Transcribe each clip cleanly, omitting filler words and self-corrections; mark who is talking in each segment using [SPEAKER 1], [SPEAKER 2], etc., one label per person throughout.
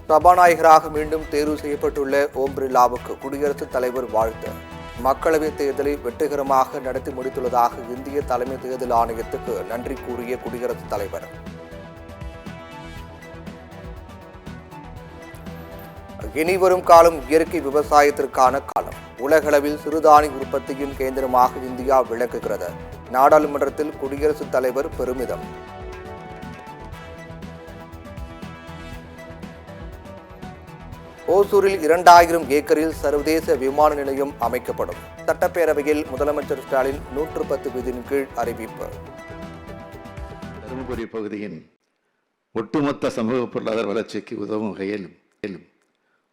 [SPEAKER 1] சபாநாயகராக மீண்டும் தேர்வு செய்யப்பட்டுள்ள ஓம் பிர்லாவுக்கு குடியரசுத் தலைவர் வாழ்த்து. மக்களவைத் தேர்தலை வெற்றிகரமாக நடத்தி முடித்துள்ளதாக இந்திய தலைமை தேர்தல் ஆணையத்துக்கு நன்றி கூறிய குடியரசுத் தலைவர். இனிவரும் காலம் இயற்கை விவசாயத்திற்கான காலம். உலகளவில் சிறுதானிய உற்பத்தியின் கேந்திரமாக இந்தியா விளங்குகிறது. நாடாளுமன்றத்தில் குடியரசுத் தலைவர் பெருமிதம். ஓசூரில் 2000 ஏக்கரில் சர்வதேச விமான நிலையம் அமைக்கப்படும். சட்டப்பேரவையில் முதலமைச்சர் ஸ்டாலின் 110 விதியின் கீழ் அறிவிப்பு.
[SPEAKER 2] தருமபுரி பகுதியின் ஒட்டுமொத்த சமூக பொருளாதார வளர்ச்சிக்கு உதவும் வகையில்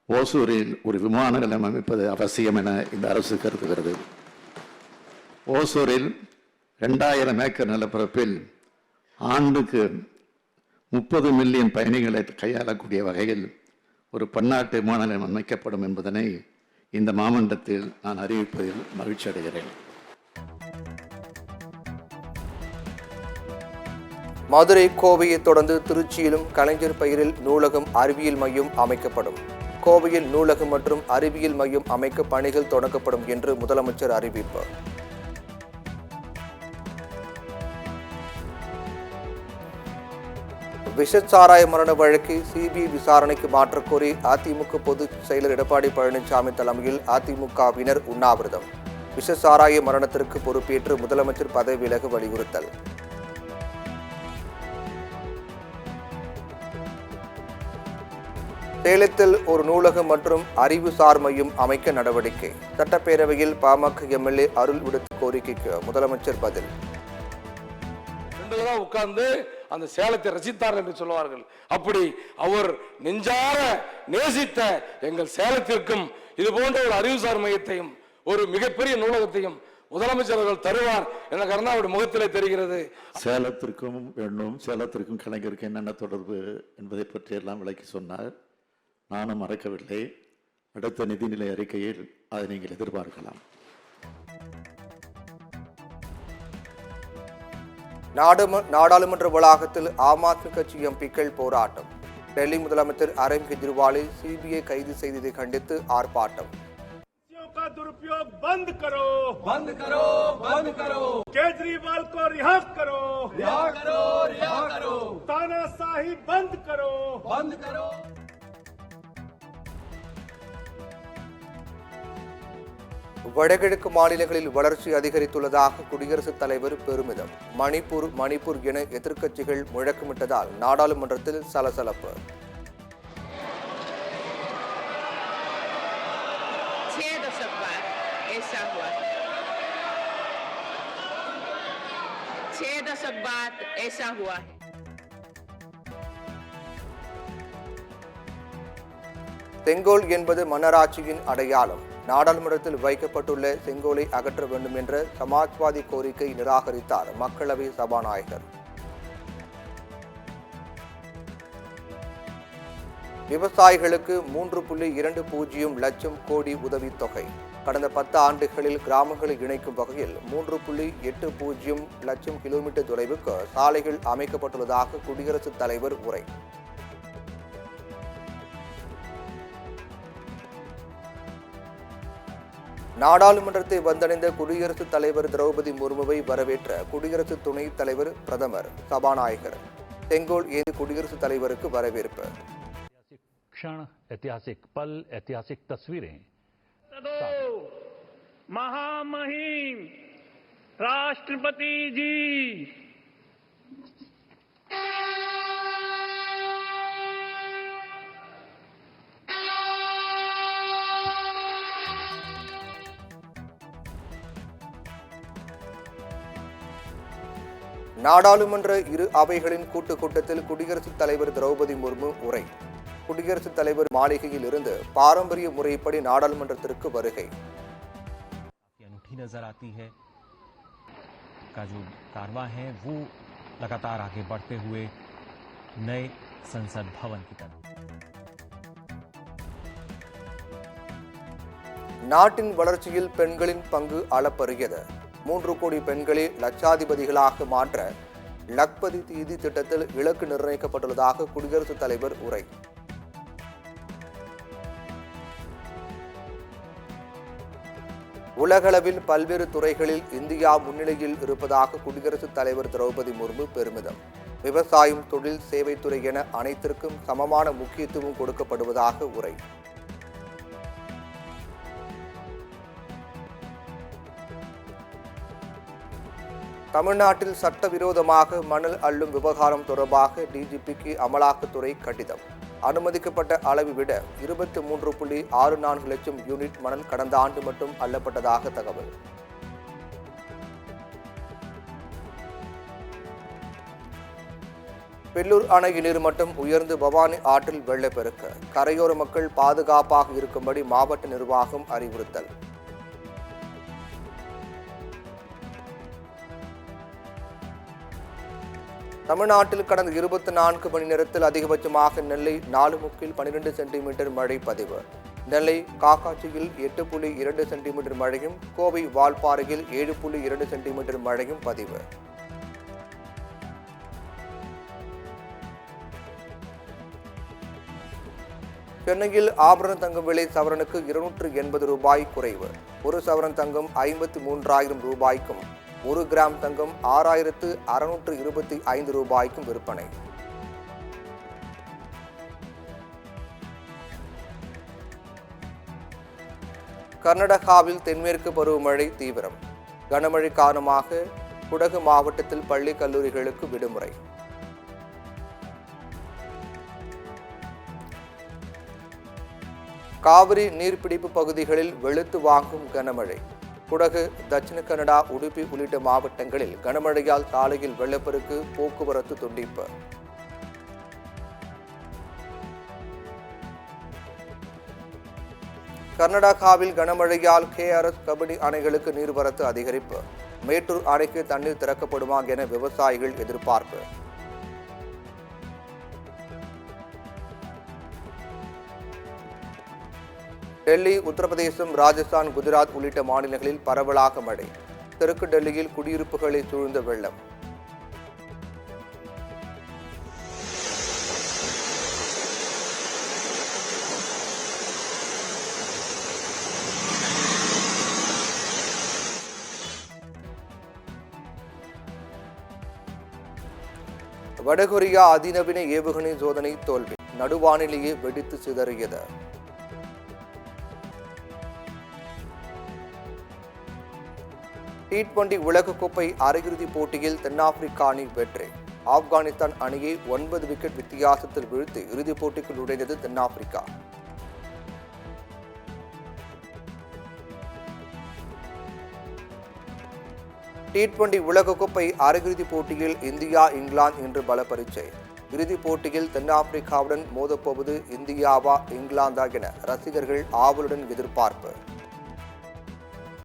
[SPEAKER 2] ஓசூரில் ஒரு விமான நிலையம் அமைப்பது அவசியம் என இந்த அரசு கருதுகிறது. ஓசூரில் 2000 ஏக்கர் நிலப்பரப்பில் ஆண்டுக்கு 30 மில்லியன் பயணிகளை கையாளக்கூடிய வகையில் ஒரு பன்னாட்டு விமான நிலையம் அமைக்கப்படும் என்பதனை இந்த மாமன்றத்தில் நான் அறிவிப்பதில் மகிழ்ச்சி அடைகிறேன்.
[SPEAKER 1] மதுரை, கோவையை தொடர்ந்து திருச்சியிலும் கலைஞர் பெயரில் நூலகம், அறிவியல் மையம் அமைக்கப்படும். கோவையில் நூலகம் மற்றும் அறிவியல் மையம் அமைக்க பணிகள் தொடங்கப்படும் என்று முதலமைச்சர் அறிவிப்பு. விஷச்சாராய மரண வழக்கை சிபிஐ விசாரணைக்கு மாற்றக் கோரி அதிமுக பொதுச் செயலர் எடப்பாடி பழனிசாமி தலைமையில் அதிமுகவினர் உண்ணாவிரதம். விஷச்சாராய மரணத்திற்கு பொறுப்பேற்று முதலமைச்சர் பதவி விலக வலியுறுத்தல். சேலத்தில் ஒரு நூலகம் மற்றும் அறிவுசார் மையம் அமைக்க நடவடிக்கை. சட்டப்பேரவையில் பாமக எம்எல்ஏ அருள் விடுத்த கோரிக்கைக்கு முதலமைச்சர் பதில்.
[SPEAKER 3] உட்கார்ந்து அந்த சேலத்தை ரசித்தார் என்று சொல்வார்கள். அப்படி அவர் நெஞ்சார நேசித்த எங்கள் சேலத்திற்கும் இது போன்ற ஒரு அறிவுசார் மையத்தையும் ஒரு மிகப்பெரிய நூலகத்தையும் முதலமைச்சர்கள் தருவார் என்ற கருணாவுடைய முகத்திலே தெரிகிறது.
[SPEAKER 2] சேலத்திற்கும் வேண்டும், சேலத்திற்கும் கலைஞருக்கு என்னென்ன தொடர்பு என்பதை பற்றி எல்லாம் விளக்கி சொன்னார். நானும் மறக்கவில்லை. அடுத்த நிதிநிலை அறிக்கையில் அதை நீங்கள் எதிர்பார்க்கலாம்.
[SPEAKER 1] நாடாளுமன்ற வளாகத்தில் ஆம் ஆத்மி கட்சி எம்பிக்கள் போராட்டம். டெல்லி முதலமைச்சர் அரவிந்த் கெஜ்ரிவாலை சிபிஐ கைது செய்ததை கண்டித்து ஆர்ப்பாட்டம்.
[SPEAKER 4] दुरुपयोग बंद करो, बंद करो, बंद करो। केजरीवाल को रिहा करो, रिहा करो, रिहा करो। तानाशाही बंद करो, बंद करो।
[SPEAKER 1] வடகிழக்கு மாநிலங்களில் வளர்ச்சி அதிகரித்துள்ளதாக குடியரசுத் தலைவர் பெருமிதம். மணிப்பூர் என எதிர்க்கட்சிகள் முழக்கமிட்டதால் நாடாளுமன்றத்தில் சலசலப்பு. செங்கோல் என்பது மன்னராட்சியின் அடையாளம். நாடாளுமன்றத்தில் வைக்கப்பட்டுள்ள செங்கோலை அகற்ற வேண்டும் என்ற சமாஜ்வாதி கோரிக்கை நிராகரித்தார் மக்களவை சபாநாயகர். விவசாயிகளுக்கு 3.20 லட்சம் கோடி உதவித்தொகை. கடந்த 10 ஆண்டுகளில் கிராமங்களை இணைக்கும் வகையில் 3.80 லட்சம் கிலோமீட்டர் தொலைவுக்கு சாலைகள் அமைக்கப்பட்டுள்ளதாக குடியரசுத் தலைவர் உரை. நாடாளுமன்றத்தை வந்தடைந்த குடியரசுத் தலைவர் திரௌபதி முர்முவை வரவேற்ற குடியரசு துணைத் தலைவர், பிரதமர், சபாநாயகர். செங்கோல் ஏந்தி குடியரசுத் தலைவருக்கு வரவேற்பு.
[SPEAKER 5] ऐतिहासिक पल, ऐतिहासिक तस्वीरें।
[SPEAKER 4] महामहिम राष्ट्रपति जी,
[SPEAKER 1] நாடாளுமன்ற இரு அவைகளின் கூட்டத்தில் குடியரசுத் தலைவர் திரௌபதி முர்மு உரை. குடியரசுத் தலைவர் மாளிகையில் இருந்து பாரம்பரிய முறைப்படி நாடாளுமன்றத்திற்கு வருகை.
[SPEAKER 6] नजर आती है का जो कारवां है वो लगातार आगे बढ़ते हुए नए संसद भवन की तरफ.
[SPEAKER 1] நாட்டின் வளர்ச்சியில் பெண்களின் பங்கு அளப்பரியது. 3 கோடி பெண்களை லட்சாதிபதிகளாக மாற்ற லக்பதி தீதி திட்டத்தில் இலக்கு நிர்ணயிக்கப்பட்டுள்ளதாக குடியரசுத் தலைவர் உரை. உலகளவில் பல்வேறு துறைகளில் இந்தியா முன்னிலையில் இருப்பதாக குடியரசுத் தலைவர் திரௌபதி முர்மு பெருமிதம். விவசாயம், தொழில், சேவைத்துறை என அனைத்திற்கும் சமமான முக்கியத்துவம் கொடுக்கப்படுவதாக உரை. தமிழ்நாட்டில் சட்டவிரோதமாக மணல் அள்ளும் விவகாரம் தொடர்பாக டிஜிபிக்கு அமலாக்கத்துறை கடிதம். அனுமதிக்கப்பட்ட அளவை விட 23.64 லட்சம் யூனிட் மணல் கடந்த ஆண்டு மட்டும் அள்ளப்பட்டதாக தகவல். பெல்லூர் அணையின் நீர்மட்டம் உயர்ந்து பவானி ஆற்றில் வெள்ளப்பெருக்கு. கரையோர மக்கள் பாதுகாப்பாக இருக்கும்படி மாவட்ட நிர்வாகம் அறிவுறுத்தல். தமிழ்நாட்டில் கடந்த 24 மணி நேரத்தில் அதிகபட்சமாக நெல்லை நாலுமுக்கில் 12 சென்டிமீட்டர் மழை பதிவு. நெல்லை காக்காட்சியில் 8.2 சென்டிமீட்டர் மழையும், கோவை வால்பாறையில் 7.2 சென்டிமீட்டர் மழையும் பதிவு. சென்னையில் ஆபரண தங்கம் விலை சவரனுக்கு 280 ரூபாய் குறைவு. ஒரு சவரன் தங்கம் 53,000 ரூபாய்க்கும், 1 கிராம் தங்கம் 6,625 ரூபாய்க்கும் விற்பனை. கர்நாடகாவில் தென்மேற்கு பருவமழை தீவிரம். கனமழை காரணமாக குடகு மாவட்டத்தில் பள்ளி கல்லூரிகளுக்கு விடுமுறை. காவிரி நீர்பிடிப்பு பகுதிகளில் வெளுத்து வாங்கும் கனமழை. குடகு, தட்சிண கன்னடா, உடுப்பி உள்ளிட்ட மாவட்டங்களில் கனமழையால் சாலையில் வெள்ளப்பெருக்கு, போக்குவரத்து துண்டிப்பு. கர்நாடகாவில் கனமழையால் KRS கபினி அணைகளுக்கு நீர்வரத்து அதிகரிப்பு. மேட்டூர் அணைக்கு தண்ணீர் திறக்கப்படுமா என விவசாயிகள் எதிர்பார்ப்பு. டெல்லி, உத்தரப்பிரதேசம், ராஜஸ்தான், குஜராத் உள்ளிட்ட மாநிலங்களில் பரவலாக மழை. தெற்கு டெல்லியில் குடியிருப்புகளை சூழ்ந்த வெள்ளம். வடகொரியா அதிநவீன ஏவுகணை சோதனை தோல்வி. நடுவானிலேயே வெடித்து சிதறியது. T20 உலகக்கோப்பை அரையிறுதிப் போட்டியில் தென்னாப்பிரிக்கா அணி வெற்றி. ஆப்கானிஸ்தான் அணியை 9 விக்கெட் வித்தியாசத்தில் வீழ்த்தி இறுதிப் போட்டிக்குள் நுழைந்தது தென்னாப்பிரிக்கா. T20 உலகக்கோப்பை அரையிறுதிப் போட்டியில் இந்தியா, இங்கிலாந்து இன்று பல பரீட்சை. இறுதிப் போட்டியில் தென்னாப்பிரிக்காவுடன் மோதப்போவது இந்தியாவா, இங்கிலாந்தா என ரசிகர்கள் ஆவலுடன் எதிர்பார்ப்பு.